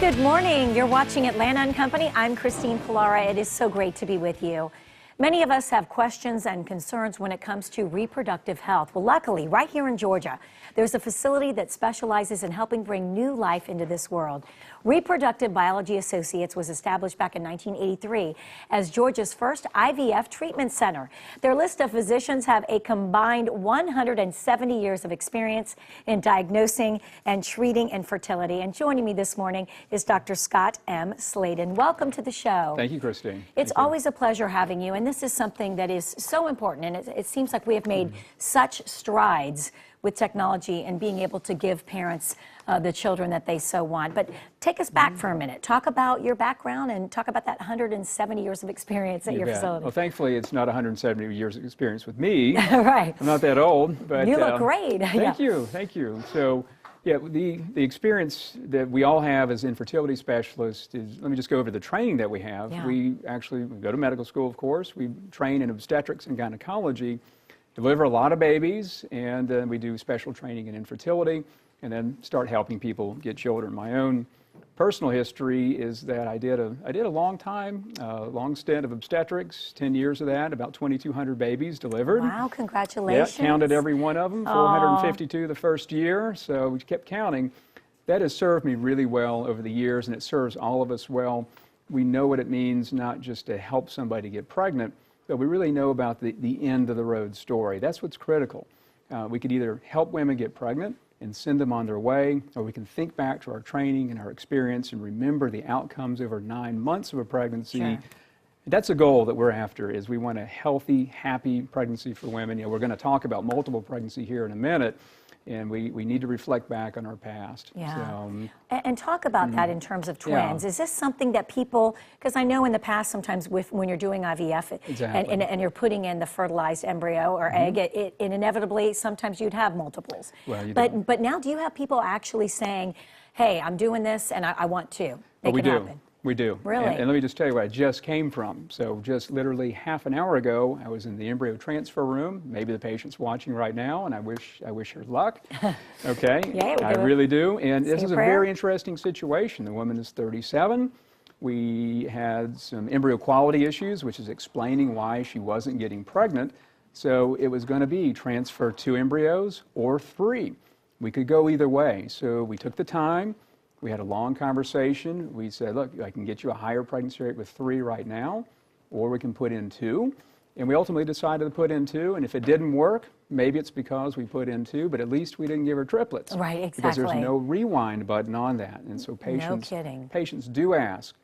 Good morning. You're watching Atlanta and Company. I'm Christine Pilara. It is so great to be with you. Many of us have questions and concerns when it comes to reproductive health. Well, luckily, right here in Georgia, there's a facility that specializes in helping bring new life into this world. Reproductive Biology Associates was established back in 1983 as Georgia's first IVF treatment center. Their list of physicians have a combined 170 years of experience in diagnosing and treating infertility. And joining me this morning is Dr. Scott M. Slayden. Welcome to the show. Thank you, Christine. It's always a pleasure having you, and this is something that is so important, and it seems like we have made such strides with technology and being able to give parents the children that they so want. But take us back for a minute. Talk about your background and talk about that 170 years of experience at your facility. Well, thankfully, it's not 170 years of experience with me. Right. I'm not that old, but you look great. Thank you. So, yeah, the experience that we all have as infertility specialists is, let me just go over the training that we have. Yeah. We go to medical school, of course. We train in obstetrics and gynecology, deliver a lot of babies, and then we do special training in infertility, and then start helping people get children. My own personal history is that I did a long stint of obstetrics, 10 years of that, about 2,200 babies delivered. Wow, congratulations. Yeah, counted every one of them, 452 the first year, so we kept counting. That has served me really well over the years, and it serves all of us well. We know what it means not just to help somebody get pregnant, but we really know about the end of the road story. That's what's critical. We could either help women get pregnant and send them on their way, or we can think back to our training and our experience and remember the outcomes over 9 months of a pregnancy. Sure. That's a goal that we're after, is we want a healthy, happy pregnancy for women. You know, we're going to talk about multiple pregnancy here in a minute, and we need to reflect back on our past. Yeah. So, and talk about that in terms of twins. Yeah. Is this something that people, because I know in the past sometimes when you're doing IVF Exactly. and you're putting in the fertilized embryo or egg, it inevitably sometimes you'd have multiples. Well, you do. But now do you have people actually saying, hey, I'm doing this and I want to? Well, we do. Happen. We do. Really? And let me just tell you where I just came from. So just literally half an hour ago, I was in the embryo transfer room. Maybe the patient's watching right now, and I wish her luck. Okay? Yeah, I really do. And this is a prayer. very interesting situation. The woman is 37. We had some embryo quality issues, which is explaining why she wasn't getting pregnant. So it was going to be transfer 2 embryos or 3. We could go either way. So we took the time. We had a long conversation. We said, look, I can get you a higher pregnancy rate with 3 right now, or we can put in 2. And we ultimately decided to put in 2. And if it didn't work, maybe it's because we put in 2, but at least we didn't give her triplets. Right, exactly. Because there's no rewind button on that. And so patients do ask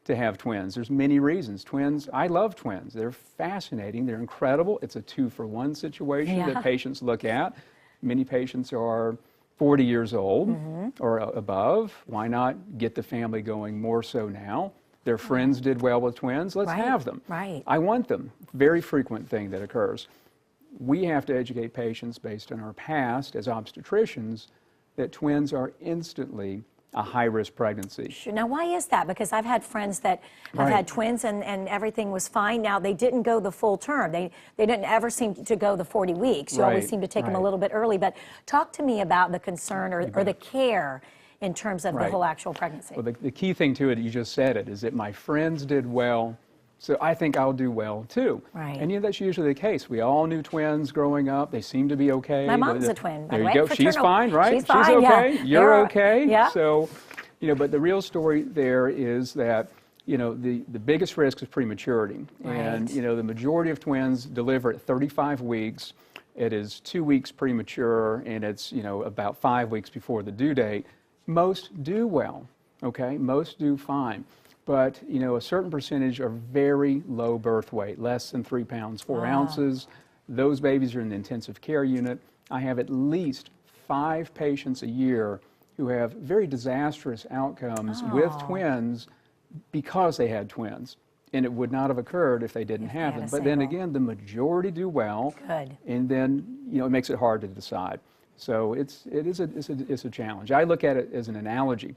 to have twins. There's many reasons. Twins, I love twins. They're fascinating. They're incredible. It's a 2-for-1 situation that patients look at. Many patients are 40 years old or above. Why not get the family going more so now? Their friends did well with twins. Let's have them. Right. I want them. Very frequent thing that occurs. We have to educate patients based on our past as obstetricians that twins are instantly a high-risk pregnancy. Sure. Now, why is that? Because I've had friends that have had twins and everything was fine. Now, they didn't go the full term. They didn't ever seem to go the 40 weeks. You always seem to take them a little bit early. But talk to me about the concern or the care in terms of the whole actual pregnancy. Well, the key thing to it, you just said it, is that my friends did well, so I think I'll do well too. Right. And you know, that's usually the case. We all knew twins growing up. They seem to be okay. My mom's a twin, by There the you way. go. She's fine, right? She's fine, okay. yeah. You're okay. Yeah. So, you know, but the real story there is that, you know, the biggest risk is prematurity. Right. And, you know, the majority of twins deliver at 35 weeks. It is 2 weeks premature, and it's, you know, about 5 weeks before the due date. Most do well, okay? Most do fine. But, you know, a certain percentage are very low birth weight, less than 3 pounds, 4 ounces. Those babies are in the intensive care unit. I have at least 5 patients a year who have very disastrous outcomes with twins because they had twins. And it would not have occurred if they didn't have them. But then again, the majority do well. Good. And then, you know, it makes it hard to decide. So it's a challenge. I look at it as an analogy.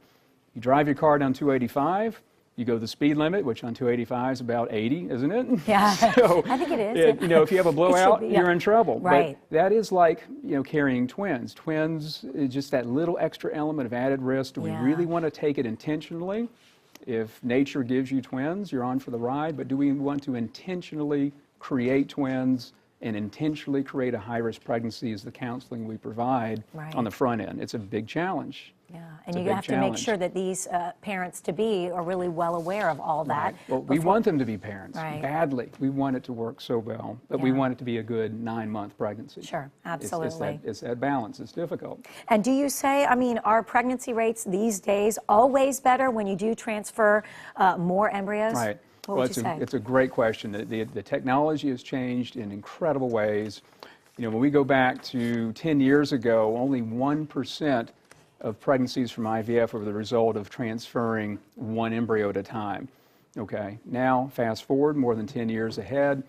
You drive your car down 285, You go the speed limit, which on 285 is about 80, isn't it? Yeah, So, I think it is. you know, if you have a blowout, be, yeah. you're in trouble. Right. But that is like, you know, carrying twins. Twins is just that little extra element of added risk. Do we Yeah. really want to take it intentionally? If nature gives you twins, you're on for the ride. But do we want to intentionally create twins and intentionally create a high-risk pregnancy as the counseling we provide on the front end? It's a big challenge. Yeah, and you have to make sure that these parents-to-be are really well aware of all that. Right. Well, we want them to be parents badly. We want it to work so well, but we want it to be a good 9-month pregnancy. Sure, absolutely. It's that balance. It's difficult. And do you say, I mean, are pregnancy rates these days always better when you do transfer more embryos? Right. What would you say? It's a great question. The technology has changed in incredible ways. You know, when we go back to 10 years ago, only 1% of pregnancies from IVF were the result of transferring one embryo at a time. Okay, now fast forward more than 10 years ahead,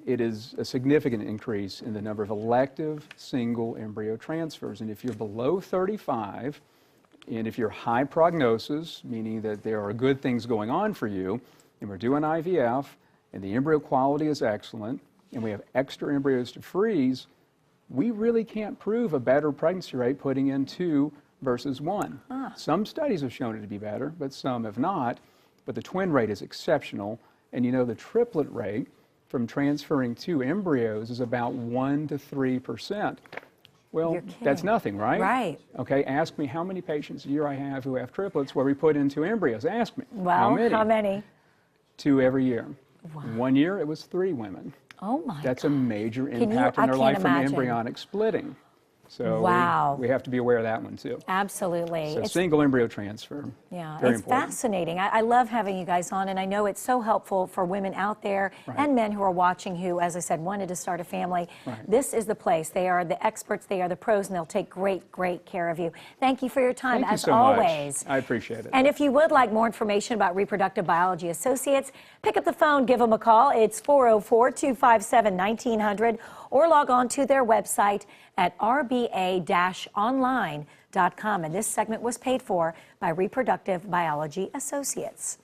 it is a significant increase in the number of elective single embryo transfers. And if you're below 35, and if you're high prognosis, meaning that there are good things going on for you, and we're doing IVF, and the embryo quality is excellent, and we have extra embryos to freeze, we really can't prove a better pregnancy rate putting in 2 versus 1. Some studies have shown it to be better, but some have not. But the twin rate is exceptional. And you know, the triplet rate from transferring 2 embryos is about 1 to 3%. Well, that's nothing, right? Right. Okay, ask me how many patients a year I have who have triplets where we put in 2 embryos. Ask me. Well, how many? 2 every year. Wow. 1 year, it was 3 women. Oh my That's gosh. a major impact on their life from embryonic splitting. So we have to be aware of that one too. Absolutely. So single embryo transfer. Yeah, very it's important. fascinating. I love having you guys on, and I know it's so helpful for women out there and men who are watching who, as I said, wanted to start a family. This is the place. They are the experts, they are the pros, and they'll take great, great care of you. Thank you for your time, Thank you as so always. much. I appreciate it. And if you would like more information about Reproductive Biology Associates, pick up the phone, give them a call. It's 404-257-1900, or log on to their website at rba-online.com. And this segment was paid for by Reproductive Biology Associates.